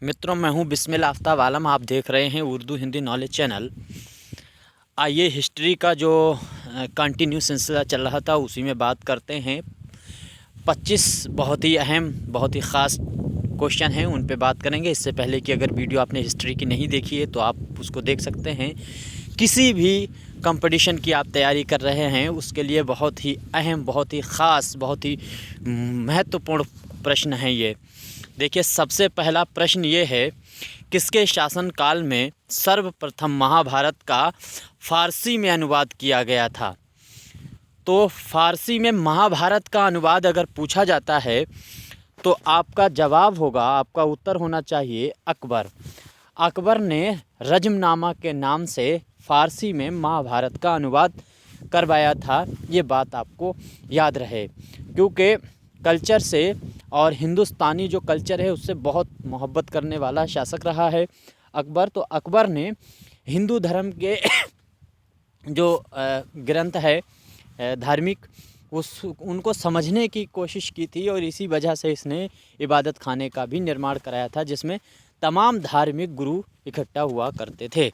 मित्रों, मैं हूं बिस्मिल आफ्ताब आलम। आप देख रहे हैं उर्दू हिंदी नॉलेज चैनल। आइए हिस्ट्री का जो कंटिन्यू सिलसिला चल रहा था उसी में बात करते हैं। 25 बहुत ही अहम, बहुत ही ख़ास क्वेश्चन हैं, उन पे बात करेंगे। इससे पहले कि अगर वीडियो आपने हिस्ट्री की नहीं देखी है तो आप उसको देख सकते हैं। किसी भी कंपटीशन की आप तैयारी कर रहे हैं उसके लिए बहुत ही अहम, बहुत ही ख़ास, बहुत ही महत्वपूर्ण प्रश्न है ये। देखिए, सबसे पहला प्रश्न ये है, किसके शासनकाल में सर्वप्रथम महाभारत का फ़ारसी में अनुवाद किया गया था? तो फ़ारसी में महाभारत का अनुवाद अगर पूछा जाता है तो आपका जवाब होगा, आपका उत्तर होना चाहिए अकबर। अकबर ने रजमनामा के नाम से फ़ारसी में महाभारत का अनुवाद करवाया था। ये बात आपको याद रहे, क्योंकि कल्चर से और हिंदुस्तानी जो कल्चर है उससे बहुत मोहब्बत करने वाला शासक रहा है अकबर। तो अकबर ने हिंदू धर्म के जो ग्रंथ है धार्मिक, उनको समझने की कोशिश की थी और इसी वजह से इसने इबादत खाने का भी निर्माण कराया था जिसमें तमाम धार्मिक गुरु इकट्ठा हुआ करते थे।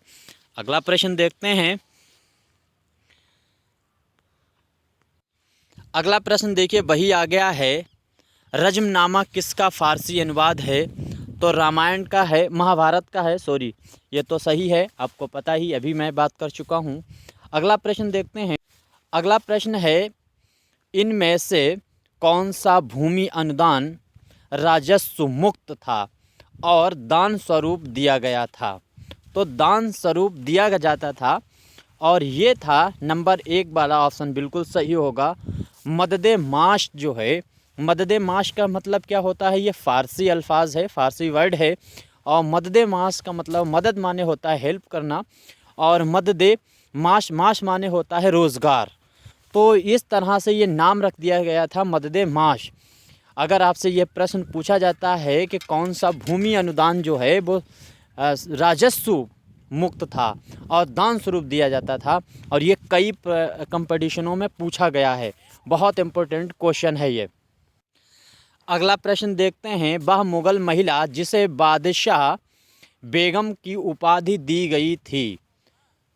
अगला प्रश्न देखते हैं। अगला प्रश्न देखिए, वही आ गया है, रजमनामा किसका फ़ारसी अनुवाद है? तो रामायण का है, महाभारत का है, सॉरी, ये तो सही है, आपको पता ही, अभी मैं बात कर चुका हूँ। अगला प्रश्न देखते हैं। अगला प्रश्न है, इनमें से कौन सा भूमि अनुदान राजस्व मुक्त था और दान स्वरूप दिया गया था? तो दान स्वरूप दिया जाता था और ये था नंबर 1 वाला ऑप्शन बिल्कुल सही होगा। मददे माश जो है, मददे माश का मतलब क्या होता है? ये फ़ारसी अल्फाज है, फ़ारसी वर्ड है। और मददे माश का मतलब मदद माने होता है हेल्प करना, और मददे माश, माश माने होता है रोज़गार। तो इस तरह से ये नाम रख दिया गया था, मददे माश। अगर आपसे ये प्रश्न पूछा जाता है कि कौन सा भूमि अनुदान जो है वो राजस्व मुक्त था और दान स्वरूप दिया जाता था, और ये कई कंपटीशनों में पूछा गया है, बहुत इम्पोर्टेंट क्वेश्चन है ये। अगला प्रश्न देखते हैं। वह मुग़ल महिला जिसे बादशाह बेगम की उपाधि दी गई थी,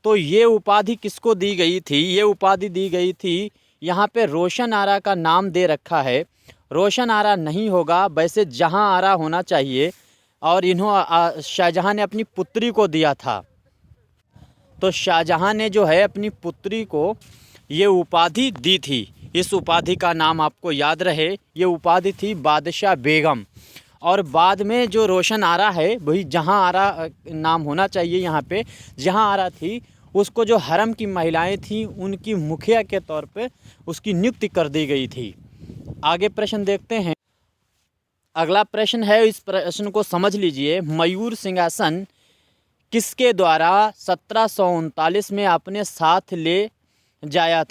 तो ये उपाधि किसको दी गई थी? ये उपाधि दी गई थी, यहाँ पे रोशन आरा का नाम दे रखा है। रोशन आरा नहीं होगा, वैसे जहाँ आरा होना चाहिए, और शाहजहाँ ने अपनी पुत्री को दिया था। तो शाहजहाँ ने जो है अपनी पुत्री को ये उपाधि दी थी। इस उपाधि का नाम आपको याद रहे, ये उपाधि थी बादशाह बेगम। और बाद में जो रोशन आरा है, वही जहाँ आरा नाम होना चाहिए, यहाँ पे जहाँ आरा थी उसको जो हरम की महिलाएं थीं उनकी मुखिया के तौर पे उसकी नियुक्ति कर दी गई थी। आगे प्रश्न देखते हैं। अगला प्रश्न है, इस प्रश्न को समझ लीजिए। मयूर सिंहासन किसके द्वारा 1739 में अपने साथ ले गया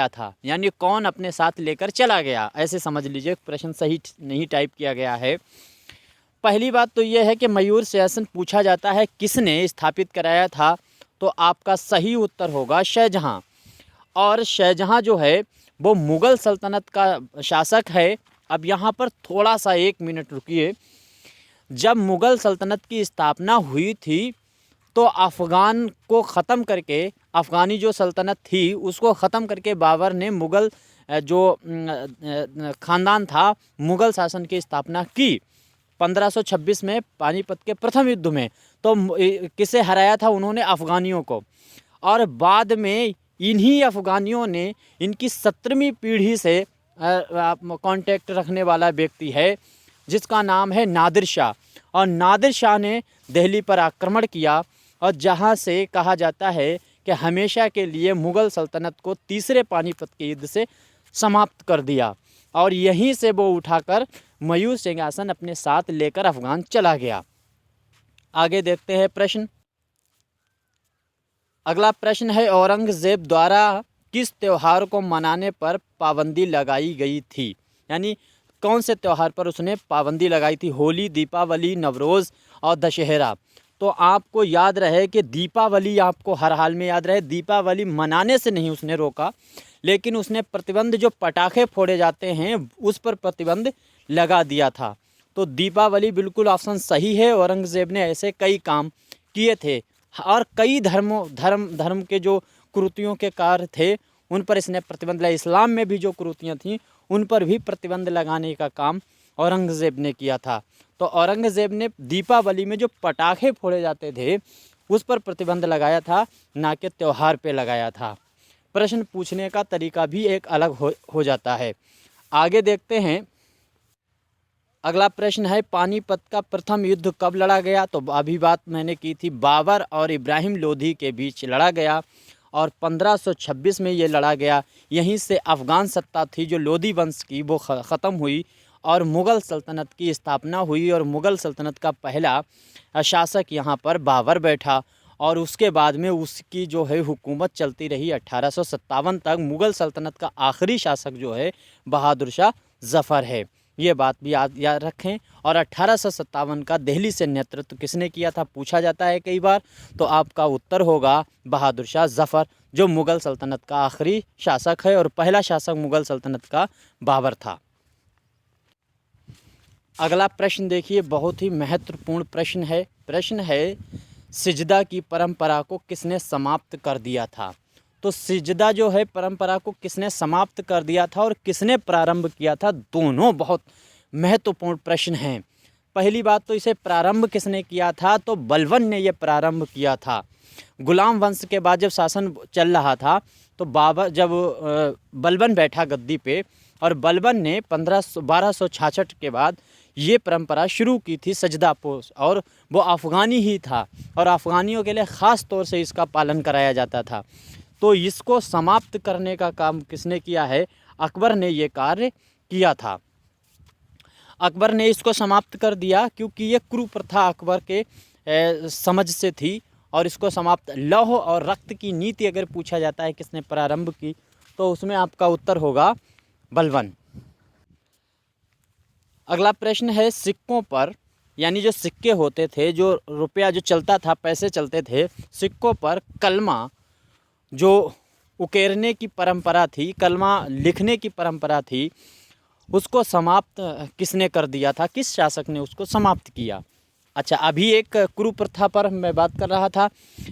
था? यानी कौन अपने साथ लेकर चला गया, ऐसे समझ लीजिए। प्रश्न सही नहीं टाइप किया गया है। पहली बात तो यह है कि मयूर सिंहासन पूछा जाता है किसने स्थापित कराया था, तो आपका सही उत्तर होगा शाहजहाँ। और शाहजहाँ जो है वो मुग़ल सल्तनत का शासक है। अब यहाँ पर थोड़ा सा 1 मिनट रुकिए। जब मुग़ल सल्तनत की स्थापना हुई थी तो अफ़गान को ख़त्म करके, अफ़गानी जो सल्तनत थी उसको ख़त्म करके बाबर ने मुग़ल जो ख़ानदान था, मुग़ल शासन की स्थापना की 1526 में पानीपत के प्रथम युद्ध में। तो किसे हराया था उन्होंने? अफ़गानियों को। और बाद में इन्हीं अफ़गानियों ने, इनकी 17वीं पीढ़ी से कांटेक्ट रखने वाला व्यक्ति है जिसका नाम है नादिर शाह। और नादिर शाह ने दिल्ली पर आक्रमण किया और जहां से कहा जाता है कि हमेशा के लिए मुग़ल सल्तनत को तीसरे पानीपत के युद्ध से समाप्त कर दिया, और यहीं से वो उठाकर मयूर सिंहासन अपने साथ लेकर अफ़गान चला गया। आगे देखते हैं प्रश्न। अगला प्रश्न है, औरंगज़ेब द्वारा किस त्यौहार को मनाने पर पाबंदी लगाई गई थी? यानी कौन से त्यौहार पर उसने पाबंदी लगाई थी? होली, दीपावली, नवरोज़ और दशहरा। तो आपको याद रहे कि दीपावली आपको हर हाल में याद रहे, दीपावली मनाने से नहीं उसने रोका, लेकिन उसने प्रतिबंध, जो पटाखे फोड़े जाते हैं उस पर प्रतिबंध लगा दिया था। तो दीपावली बिल्कुल ऑप्शन सही है। औरंगज़ेब ने ऐसे कई काम किए थे और कई धर्म के जो कुरीतियों के कार्य थे उन पर इसने प्रतिबंध लगाया। इस्लाम में भी जो कुरीतियाँ थीं उन पर भी प्रतिबंध लगाने का काम औरंगज़ेब ने किया था। तो औरंगज़ेब ने दीपावली में जो पटाखे फोड़े जाते थे उस पर प्रतिबंध लगाया था, ना कि त्यौहार पे लगाया था। प्रश्न पूछने का तरीका भी एक अलग हो जाता है। आगे देखते हैं। अगला प्रश्न है, पानीपत का प्रथम युद्ध कब लड़ा गया? तो अभी बात मैंने की थी, बाबर और इब्राहिम लोधी के बीच लड़ा गया और 1526 में ये लड़ा गया। यहीं से अफ़गान सत्ता थी जो लोधी वंश की वो ख़त्म हुई और मुग़ल सल्तनत की स्थापना हुई और मुग़ल सल्तनत का पहला शासक यहाँ पर बाबर बैठा और उसके बाद में उसकी जो है हुकूमत चलती रही 1857 तक। मुग़ल सल्तनत का आखिरी शासक जो है बहादुर शाह ज़फ़र है, ये बात भी याद रखें। और 1857 का दिल्ली से नेतृत्व किसने किया था पूछा जाता है कई बार, तो आपका उत्तर होगा बहादुर शाह ज़फ़र, जो मुग़ल सल्तनत का आखिरी शासक है और पहला शासक मुग़ल सल्तनत का बाबर था। अगला प्रश्न देखिए, बहुत ही महत्वपूर्ण प्रश्न है सिजदा की परंपरा को किसने समाप्त कर दिया था? तो सिजदा जो है परंपरा को किसने समाप्त कर दिया था और किसने प्रारंभ किया था? दोनों बहुत महत्वपूर्ण प्रश्न हैं। पहली बात तो इसे प्रारंभ किसने किया था? तो बलबन ने यह प्रारंभ किया था। गुलाम वंश के बाद जब शासन चल रहा था तो बलबन बैठा गद्दी पे और बलबन ने 1266 के बाद ये परंपरा शुरू की थी सजदा पोश, और वो अफ़गानी ही था और अफ़गानियों के लिए ख़ास तौर से इसका पालन कराया जाता था। तो इसको समाप्त करने का काम किसने किया है? अकबर ने ये कार्य किया था। अकबर ने इसको समाप्त कर दिया क्योंकि ये कुप्रथा अकबर के समझ से थी और इसको समाप्त। लौह और रक्त की नीति अगर पूछा जाता है किसने प्रारंभ की, तो उसमें आपका उत्तर होगा बलबन। अगला प्रश्न है, सिक्कों पर, यानी जो सिक्के होते थे, जो रुपया जो चलता था, पैसे चलते थे, सिक्कों पर कलमा जो उकेरने की परंपरा थी, कलमा लिखने की परंपरा थी, उसको समाप्त किसने कर दिया था? किस शासक ने उसको समाप्त किया? अच्छा, अभी एक कुप्रथा पर मैं बात कर रहा था,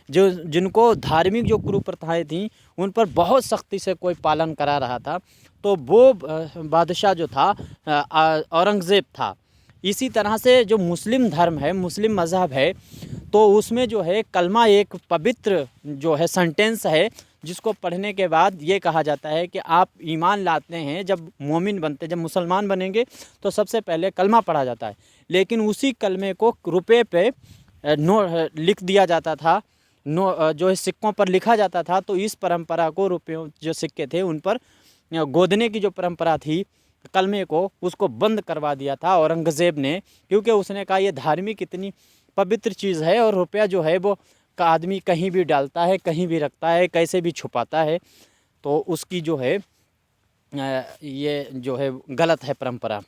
जिनको धार्मिक जो कुप्रथाएँ थीं उन पर बहुत सख्ती से कोई पालन करा रहा था, तो वो बादशाह जो था औरंगज़ेब था। इसी तरह से जो मुस्लिम धर्म है, मुस्लिम मज़हब है, तो उसमें जो है कलमा एक पवित्र जो है सेंटेंस है, जिसको पढ़ने के बाद ये कहा जाता है कि आप ईमान लाते हैं। जब मोमिन बनते, जब मुसलमान बनेंगे तो सबसे पहले कलमा पढ़ा जाता है, लेकिन उसी कलमे को रुपये पे लिख दिया जाता था, जो है सिक्कों पर लिखा जाता था। तो इस परंपरा को, रुपयों जो सिक्के थे उन पर गोदने की जो परंपरा थी कलमे को, उसको बंद करवा दिया था औरंगज़ेब ने, क्योंकि उसने कहा ये धार्मिक इतनी पवित्र चीज़ है और रुपया जो है वो का आदमी कहीं भी डालता है, कहीं भी रखता है, कैसे भी छुपाता है, तो उसकी जो है ये जो है गलत है परंपरा।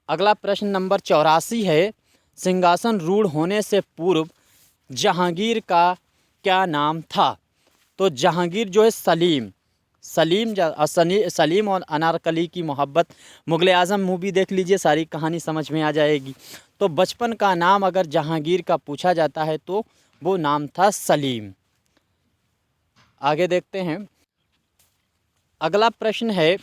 अगला प्रश्न नंबर 84 है, सिंहासन रूढ़ होने से पूर्व जहांगीर का क्या नाम था? तो जहांगीर जो है सलीम और अनारकली की मोहब्बत, मुग़ल आज़म मूवी देख लीजिए, सारी कहानी समझ में आ जाएगी। तो बचपन का नाम अगर जहांगीर का पूछा जाता है तो वो नाम था सलीम। आगे देखते हैं। अगला प्रश्न है,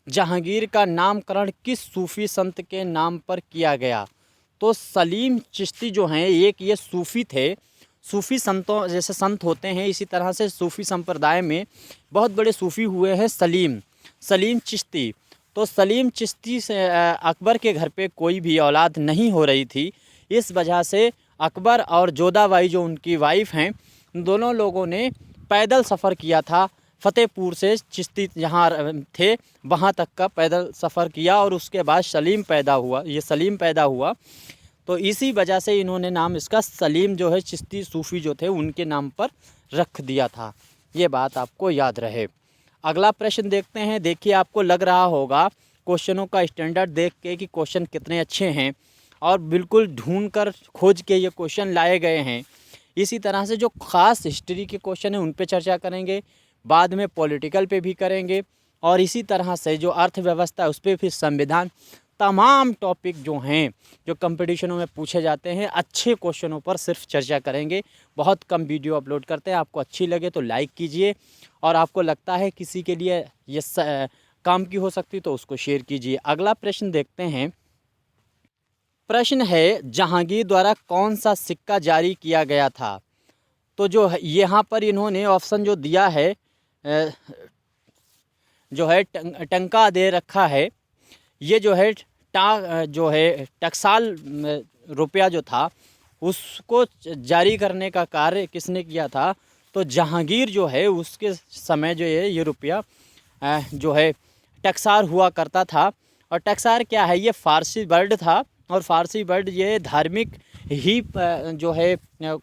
जहांगीर का नामकरण किस सूफ़ी संत के नाम पर किया गया? तो सलीम चिश्ती जो हैं, एक ये सूफ़ी थे। सूफ़ी संतों जैसे संत होते हैं, इसी तरह से सूफ़ी संप्रदाय में बहुत बड़े सूफ़ी हुए हैं सलीम चिश्ती। तो सलीम चिश्ती से अकबर के घर पे कोई भी औलाद नहीं हो रही थी। इस वजह से अकबर और जोधाबाई जो उनकी वाइफ़ हैं, दोनों लोगों ने पैदल सफ़र किया था। फ़तेहपुर से चिश्ती जहाँ थे वहाँ तक का पैदल सफ़र किया और उसके बाद सलीम पैदा हुआ। तो इसी वजह से इन्होंने नाम इसका सलीम जो है चिश्ती सूफ़ी जो थे उनके नाम पर रख दिया था। ये बात आपको याद रहे। अगला प्रश्न देखते हैं। देखिए, आपको लग रहा होगा क्वेश्चनों का स्टैंडर्ड देख के कि क्वेश्चन कितने अच्छे हैं और बिल्कुल ढूंढ कर खोज के ये क्वेश्चन लाए गए हैं। इसी तरह से जो ख़ास हिस्ट्री के क्वेश्चन हैं उन पे चर्चा करेंगे, बाद में पॉलिटिकल पे भी करेंगे और इसी तरह से जो अर्थव्यवस्था है उस पर, फिर संविधान, तमाम टॉपिक जो हैं जो कंपटीशनों में पूछे जाते हैं, अच्छे क्वेश्चनों पर सिर्फ चर्चा करेंगे। बहुत कम वीडियो अपलोड करते हैं। आपको अच्छी लगे तो लाइक कीजिए, और आपको लगता है किसी के लिए ये काम की हो सकती तो उसको शेयर कीजिए। अगला प्रश्न देखते हैं। प्रश्न है, जहांगीर द्वारा कौन सा सिक्का जारी किया गया था? तो जो यहाँ पर इन्होंने ऑप्शन जो दिया है, जो है टंका दे रखा है। ये जो है टकसाल रुपया जो था उसको जारी करने का कार्य किसने किया था? तो जहांगीर जो है उसके समय जो है ये रुपया जो है टकसार हुआ करता था। और टकसार क्या है? ये फ़ारसी वर्ड था, और फ़ारसी वर्ड ये धार्मिक ही जो है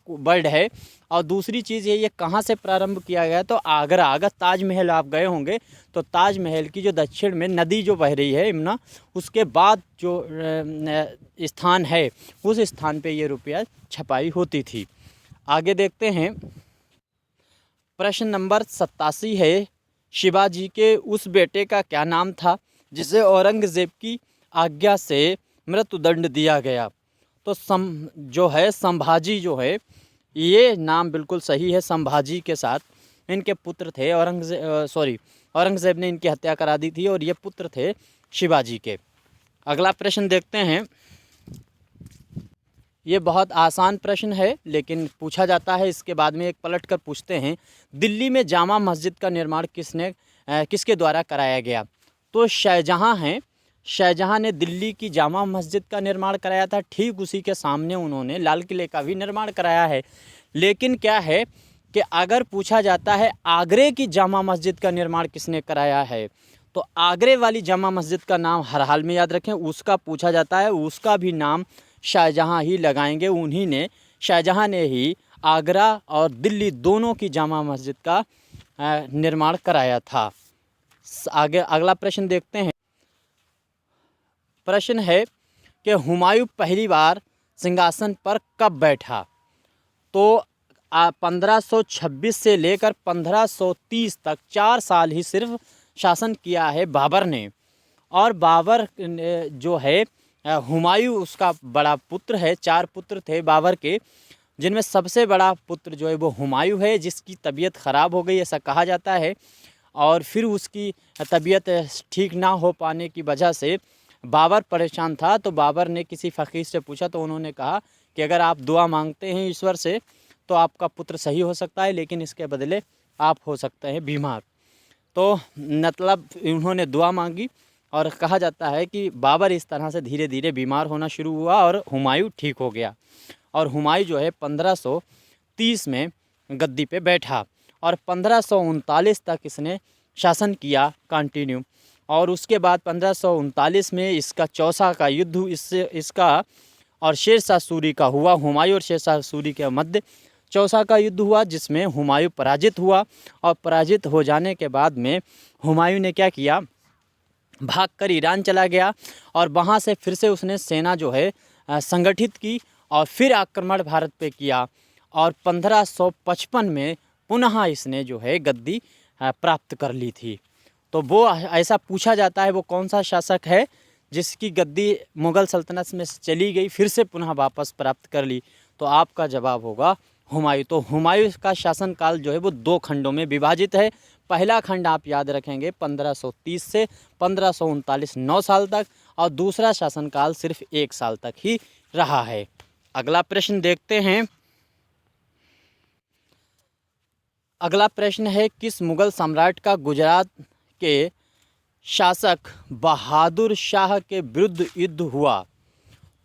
वर्ड है। और दूसरी चीज़ ये कहाँ से प्रारंभ किया गया? तो आगरा। अगर ताजमहल आप गए होंगे तो ताजमहल की जो दक्षिण में नदी जो बह रही है यमुना, उसके बाद जो स्थान है उस स्थान पे ये रुपया छपाई होती थी। आगे देखते हैं। प्रश्न नंबर 87 है, शिवाजी के उस बेटे का क्या नाम था जिसे औरंगज़ेब की आज्ञा से मृत्युदंड दिया गया? तो जो है संभाजी जो है, ये नाम बिल्कुल सही है। संभाजी के साथ इनके पुत्र थे। औरंगज़ेब ने इनकी हत्या करा दी थी और ये पुत्र थे शिवाजी के। अगला प्रश्न देखते हैं। ये बहुत आसान प्रश्न है लेकिन पूछा जाता है, इसके बाद में एक पलट कर पूछते हैं। दिल्ली में जामा मस्जिद का निर्माण किसके द्वारा कराया गया? तो शाहजहाँ हैं। शाहजहाँ ने दिल्ली की जामा मस्जिद का निर्माण कराया था। ठीक उसी के सामने उन्होंने लाल किले का भी निर्माण कराया है। लेकिन क्या है कि अगर पूछा जाता है आगरे की जामा मस्जिद का निर्माण किसने कराया है, तो आगरे वाली जामा मस्जिद का नाम हर हाल में याद रखें। उसका पूछा जाता है, उसका भी नाम शाहजहाँ ही लगाएंगे। उन्हीं ने, शाहजहाँ ने ही आगरा और दिल्ली दोनों की जामा मस्जिद का निर्माण कराया था। आगे अगला प्रश्न देखते हैं। प्रश्न है कि हुमायूं पहली बार सिंहासन पर कब बैठा? तो 1526 से लेकर 1530 तक 4 साल ही सिर्फ शासन किया है बाबर ने। और बाबर जो है हुमायूं उसका बड़ा पुत्र है। 4 पुत्र थे बाबर के, जिनमें सबसे बड़ा पुत्र जो है वो हुमायूं है, जिसकी तबीयत ख़राब हो गई ऐसा कहा जाता है। और फिर उसकी तबीयत ठीक ना हो पाने की वजह से बाबर परेशान था। तो बाबर ने किसी फ़कीर से पूछा, तो उन्होंने कहा कि अगर आप दुआ मांगते हैं ईश्वर से तो आपका पुत्र सही हो सकता है, लेकिन इसके बदले आप हो सकते हैं बीमार। तो मतलब उन्होंने दुआ मांगी और कहा जाता है कि बाबर इस तरह से धीरे धीरे बीमार होना शुरू हुआ और हुमायूं ठीक हो गया। और हुमायूं जो है 1530 में गद्दी पे बैठा और 1539 तक इसने शासन किया कंटिन्यू। और उसके बाद 1539 में इसका चौसा का युद्ध इसका और शेरशाह सूरी का हुआ। हुमायूं और शेरशाह सूरी के मध्य चौसा का युद्ध हुआ, जिसमें हुमायूं पराजित हुआ। और पराजित हो जाने के बाद में हुमायूं ने क्या किया, भागकर ईरान चला गया और वहाँ से फिर से उसने सेना जो है संगठित की और फिर आक्रमण भारत पे किया। और 1555 में पुनः इसने जो है गद्दी प्राप्त कर ली थी। तो वो ऐसा पूछा जाता है वो कौन सा शासक है जिसकी गद्दी मुग़ल सल्तनत में चली गई फिर से पुनः वापस प्राप्त कर ली? तो आपका जवाब होगा हुमायूं। तो हुमायूं का शासनकाल जो है वो 2 खंडों में विभाजित है। पहला खंड आप याद रखेंगे 1530 से 1539 9 साल तक, और दूसरा शासनकाल सिर्फ 1 साल तक ही रहा है। अगला प्रश्न देखते हैं। अगला प्रश्न है, किस मुग़ल सम्राट का गुजरात के शासक बहादुर शाह के विरुद्ध युद्ध हुआ?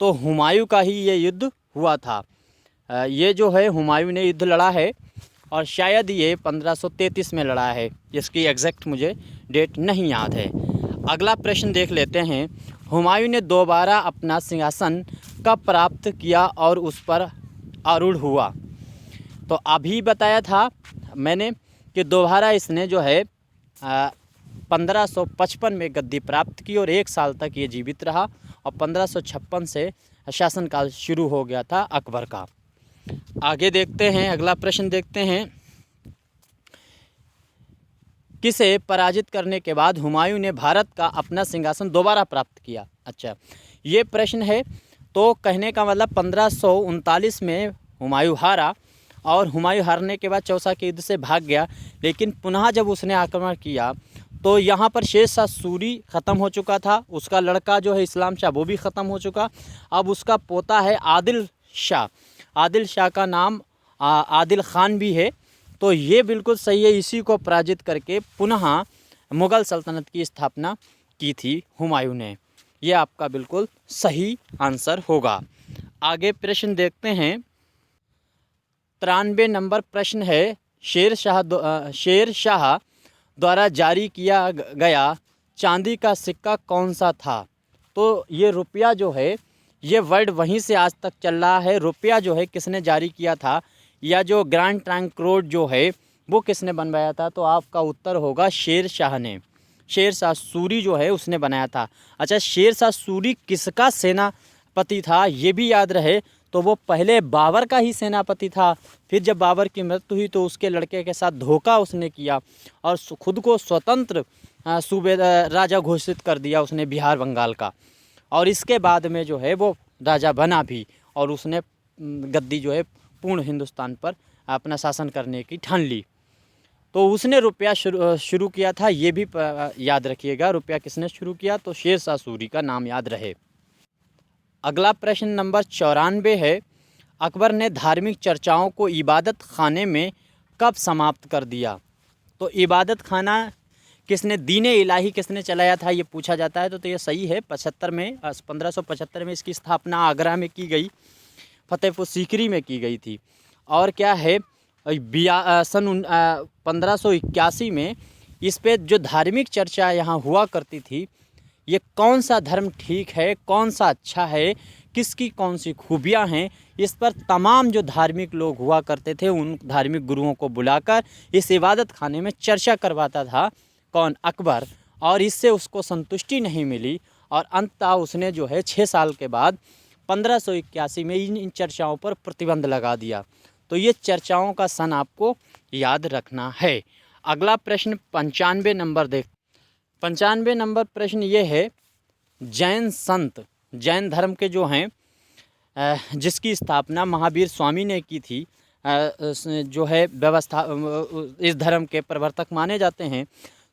तो हुमायूं का ही ये युद्ध हुआ था। ये जो है हुमायूं ने युद्ध लड़ा है और शायद ये 1533 में लड़ा है, जिसकी एग्जैक्ट मुझे डेट नहीं याद है। अगला प्रश्न देख लेते हैं। हुमायूं ने दोबारा अपना सिंहासन कब प्राप्त किया और उस पर आरूढ़ हुआ? तो अभी बताया था मैंने कि दोबारा इसने जो है 1555 में गद्दी प्राप्त की और 1 साल तक ये जीवित रहा और 1556 से शासनकाल शुरू हो गया था अकबर का। आगे देखते हैं। अगला प्रश्न देखते हैं। किसे पराजित करने के बाद हुमायूं ने भारत का अपना सिंहासन दोबारा प्राप्त किया? अच्छा, ये प्रश्न है। तो कहने का मतलब 1539 में हुमायूं हारा और हुमायूं हारने के बाद चौसा के युद्ध से भाग गया, लेकिन पुनः जब उसने आक्रमण किया तो यहाँ पर शेर शाह सूरी ख़त्म हो चुका था, उसका लड़का जो है इस्लाम शाह वो भी ख़त्म हो चुका। अब उसका पोता है आदिल शाह, आदिल शाह का नाम आदिल ख़ान भी है। तो ये बिल्कुल सही है, इसी को पराजित करके पुनः मुग़ल सल्तनत की स्थापना की थी हुमायूं ने। ये आपका बिल्कुल सही आंसर होगा। आगे प्रश्न देखते हैं। 93 नंबर प्रश्न है, शेर शाह द्वारा जारी किया गया चांदी का सिक्का कौन सा था? तो ये रुपया जो है, ये वर्ड वहीं से आज तक चल रहा है। रुपया जो है किसने जारी किया था, या जो ग्रैंड ट्रंक रोड जो है वो किसने बनवाया था? तो आपका उत्तर होगा शेर शाह ने। शेर शाह सूरी जो है उसने बनाया था। अच्छा, शेर शाह सूरी किसका सेनापति था ये भी याद रहे, तो वो पहले बाबर का ही सेनापति था। फिर जब बाबर की मृत्यु हुई तो उसके लड़के के साथ धोखा उसने किया और खुद को स्वतंत्र राजा घोषित कर दिया उसने बिहार बंगाल का। और इसके बाद में जो है वो राजा बना भी, और उसने गद्दी जो है पूर्ण हिंदुस्तान पर अपना शासन करने की ठान ली। तो उसने रुपया शुरू किया था, ये भी याद रखिएगा। रुपया किसने शुरू किया? तो शेर शाह सूरी का नाम याद रहे। अगला प्रश्न नंबर 94 है, अकबर ने धार्मिक चर्चाओं को इबादत खाने में कब समाप्त कर दिया? तो इबादत खाना किसने, दीन इलाही किसने चलाया था, ये पूछा जाता है। तो ये सही है, 1575 में इसकी स्थापना आगरा में की गई, फतेहपुर सीकरी में की गई थी। और क्या है, सन 1581 में इस पे जो धार्मिक चर्चा यहाँ हुआ करती थी, ये कौन सा धर्म ठीक है, कौन सा अच्छा है, किसकी कौन सी खूबियाँ हैं, इस पर तमाम जो धार्मिक लोग हुआ करते थे उन धार्मिक गुरुओं को बुलाकर इस इबादत खाने में चर्चा करवाता था। कौन? अकबर। और इससे उसको संतुष्टि नहीं मिली और अंततः उसने जो है 6 साल के बाद 1581 में इन चर्चाओं पर प्रतिबंध लगा दिया। तो ये चर्चाओं का सन आपको याद रखना है। अगला प्रश्न 95 नंबर 95 नंबर प्रश्न ये है, जैन संत, जैन धर्म के जो हैं, जिसकी स्थापना महावीर स्वामी ने की थी, जो है व्यवस्था, इस धर्म के प्रवर्तक माने जाते हैं।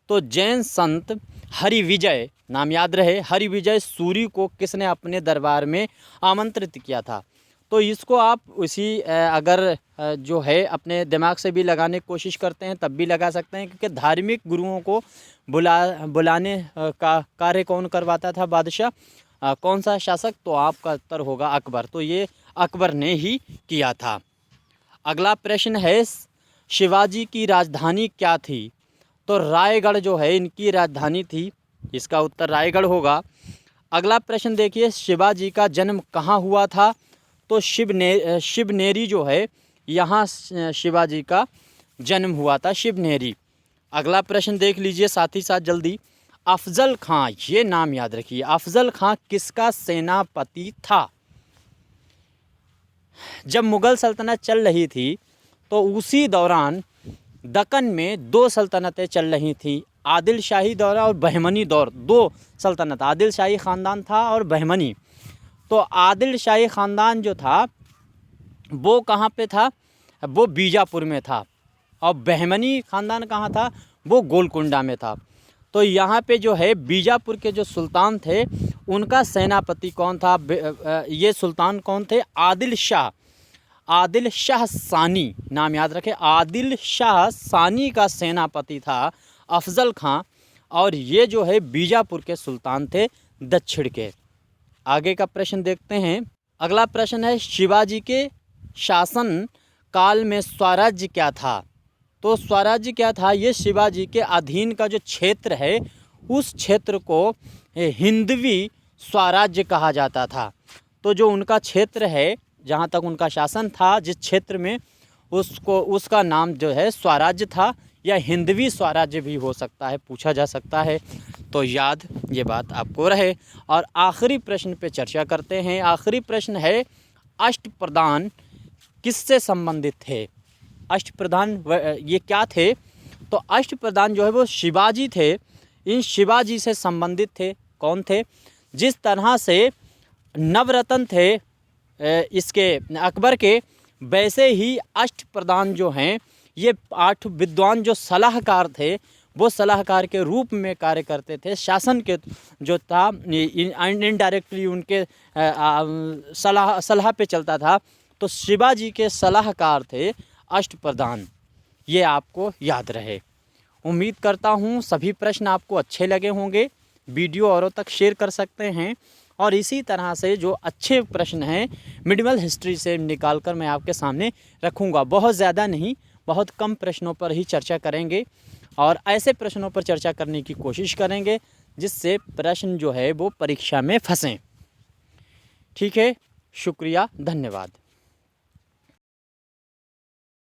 तो जैन संत हरिविजय, नाम याद रहे, हरिविजय सूरी को किसने अपने दरबार में आमंत्रित किया था? तो इसको आप उसी अगर जो है अपने दिमाग से भी लगाने की कोशिश करते हैं तब भी लगा सकते हैं, क्योंकि धार्मिक गुरुओं को बुलाने का कार्य कौन करवाता था? बादशाह, कौन सा शासक? तो आपका उत्तर होगा अकबर। तो ये अकबर ने ही किया था। अगला प्रश्न है, शिवाजी की राजधानी क्या थी? तो रायगढ़ जो है इनकी राजधानी थी, इसका उत्तर रायगढ़ होगा। अगला प्रश्न देखिए, शिवाजी का जन्म कहाँ हुआ था? तो शिवनेरी जो है यहाँ शिवाजी का जन्म हुआ था, शिवनेरी। अगला प्रश्न देख लीजिए साथ ही साथ जल्दी, अफजल खां, ये नाम याद रखिए, अफजल खां किसका सेनापति था? जब मुग़ल सल्तनत चल रही थी तो उसी दौरान दक्कन में 2 सल्तनतें चल रही थी, आदिल शाही दौर और बहमनी दौर। 2 सल्तनत, आदिल शाही ख़ानदान था और बहमनी। तो आदिल शाही ख़ानदान जो था वो कहाँ पे था? वो बीजापुर में था। और बहमनी ख़ानदान कहाँ था? वो गोलकुंडा में था। तो यहाँ पे जो है बीजापुर के जो सुल्तान थे उनका सेनापति कौन था? ये सुल्तान कौन थे? आदिल शाह सानी, नाम याद रखें, आदिल शाह सानी का सेनापति था अफजल खां। और ये जो है बीजापुर के सुल्तान थे दक्षिण के। आगे का प्रश्न देखते हैं। अगला प्रश्न है, शिवाजी के शासन काल में स्वराज्य क्या था? तो स्वराज्य क्या था? ये शिवाजी के अधीन का जो क्षेत्र है उस क्षेत्र को हिंदवी स्वराज्य कहा जाता था। तो जो उनका क्षेत्र है, जहाँ तक उनका शासन था, जिस क्षेत्र में, उसका नाम जो है स्वराज्य था, या हिंदवी स्वराज्य भी हो सकता है, पूछा जा सकता है। तो याद ये बात आपको रहे। और आखिरी प्रश्न पे चर्चा करते हैं। आखिरी प्रश्न है, अष्टप्रधान किससे संबंधित थे? अष्टप्रधान ये क्या थे? तो अष्टप्रधान जो है वो शिवाजी थे, इन शिवाजी से संबंधित थे। कौन थे? जिस तरह से नवरत्न थे इसके अकबर के, वैसे ही अष्टप्रधान जो हैं ये 8 विद्वान जो सलाहकार थे वो सलाहकार के रूप में कार्य करते थे। शासन के जो था इनडायरेक्टली उनके सलाह पे चलता था। तो शिवाजी के सलाहकार थे अष्टप्रधान, ये आपको याद रहे। उम्मीद करता हूँ सभी प्रश्न आपको अच्छे लगे होंगे। वीडियो औरों तक शेयर कर सकते हैं और इसी तरह से जो अच्छे प्रश्न हैं मिडिवल हिस्ट्री से निकाल कर मैं आपके सामने रखूँगा। बहुत ज़्यादा नहीं, बहुत कम प्रश्नों पर ही चर्चा करेंगे और ऐसे प्रश्नों पर चर्चा करने की कोशिश करेंगे जिससे प्रश्न जो है वो परीक्षा में फंसें। ठीक है, शुक्रिया, धन्यवाद।